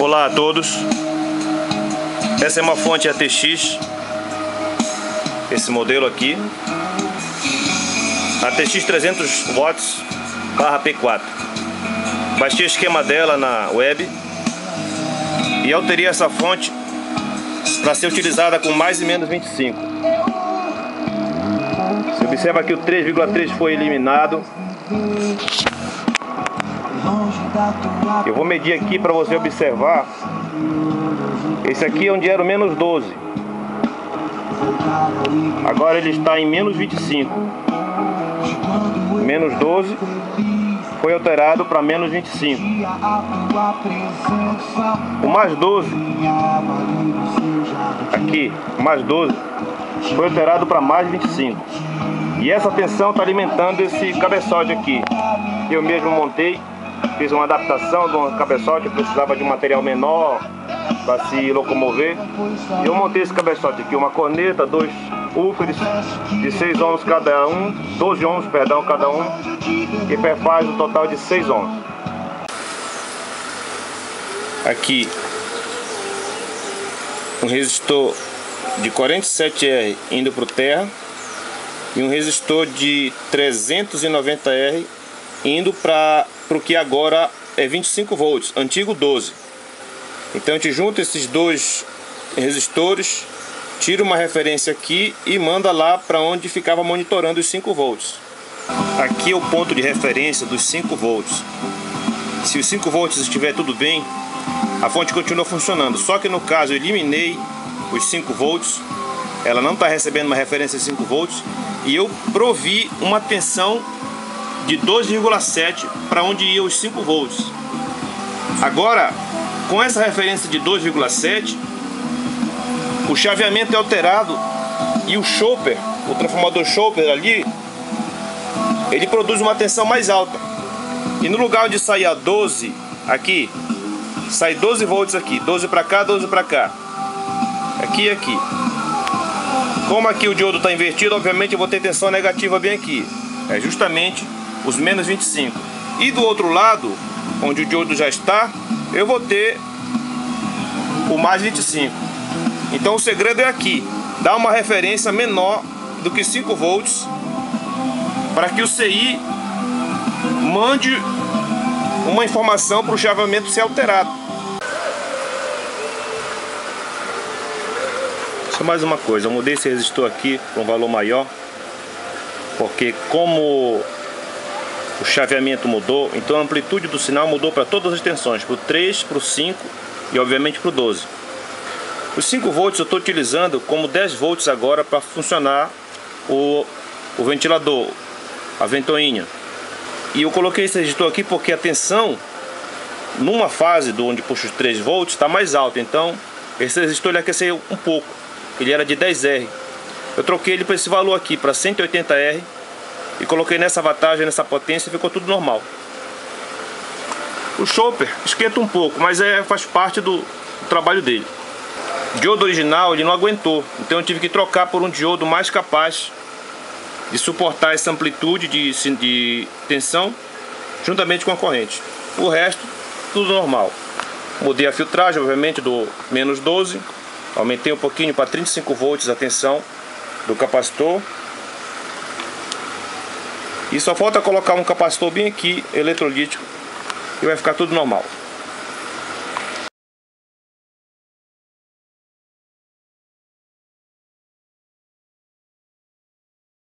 Olá a todos. Essa é uma fonte ATX, esse modelo aqui, ATX 300 watts /P4. Baixei o esquema dela na web e alterei essa fonte para ser utilizada com mais e menos 25. Você observa que o 3,3 foi eliminado. Eu vou medir aqui para você observar. Esse aqui é onde era o menos 12. Agora ele está em menos 25. Menos 12 foi alterado para menos 25. O mais 12, aqui, mais 12, foi alterado para mais 25. E essa tensão está alimentando esse cabeçote aqui. Eu mesmo montei, fiz uma adaptação de um cabeçote, eu precisava de um material menor para se locomover. E eu montei esse cabeçote aqui, uma corneta, dois wooferes de 6 ohms cada um, 12 ohms, perdão, cada um, que faz um total de 6 ohms. Aqui um resistor de 47R indo para o terra e um resistor de 390R indo para o que agora é 25 volts, antigo 12. Então a gente junta esses dois resistores, tira uma referência aqui e manda lá para onde ficava monitorando os 5 volts. Aqui é o ponto de referência dos 5 volts. Se os 5 volts estiver tudo bem, a fonte continua funcionando. Só que no caso eu eliminei os 5 volts, ela não está recebendo uma referência de 5 volts e eu provi uma tensão de 2,7 para onde ia os 5 volts. Agora, com essa referência de 2,7, o chaveamento é alterado e o chopper, o transformador chopper ali, ele produz uma tensão mais alta. E no lugar de sair a 12 aqui, sai 12 volts aqui, 12 para cá, 12 para cá, aqui e aqui. Como aqui o diodo está invertido, obviamente eu vou ter tensão negativa bem aqui, é justamente os menos 25. E do outro lado, onde o diodo já está, eu vou ter o mais 25. Então o segredo é aqui, dar uma referência menor do que 5 volts para que o CI mande uma informação para o chaveamento ser alterado. Só mais uma coisa, eu mudei esse resistor aqui para um valor maior, porque como o chaveamento mudou, então a amplitude do sinal mudou para todas as tensões, para o 3, para o 5 e obviamente para o 12. Os 5 volts eu estou utilizando como 10 volts agora para funcionar o ventilador, a ventoinha. E eu coloquei esse resistor aqui porque a tensão numa fase do onde puxa os 3 volts está mais alta, então esse resistor ele aqueceu um pouco, ele era de 10R. Eu troquei ele para esse valor aqui, para 180R, e coloquei nessa wattagem, nessa potência, e ficou tudo normal. O chopper esquenta um pouco, mas faz parte do trabalho dele. O diodo original ele não aguentou, então eu tive que trocar por um diodo mais capaz de suportar essa amplitude de tensão juntamente com a corrente. O resto, tudo normal. Mudei a filtragem, obviamente, do menos 12, aumentei um pouquinho para 35 volts a tensão do capacitor. E só falta colocar um capacitor bem aqui, eletrolítico, e vai ficar tudo normal.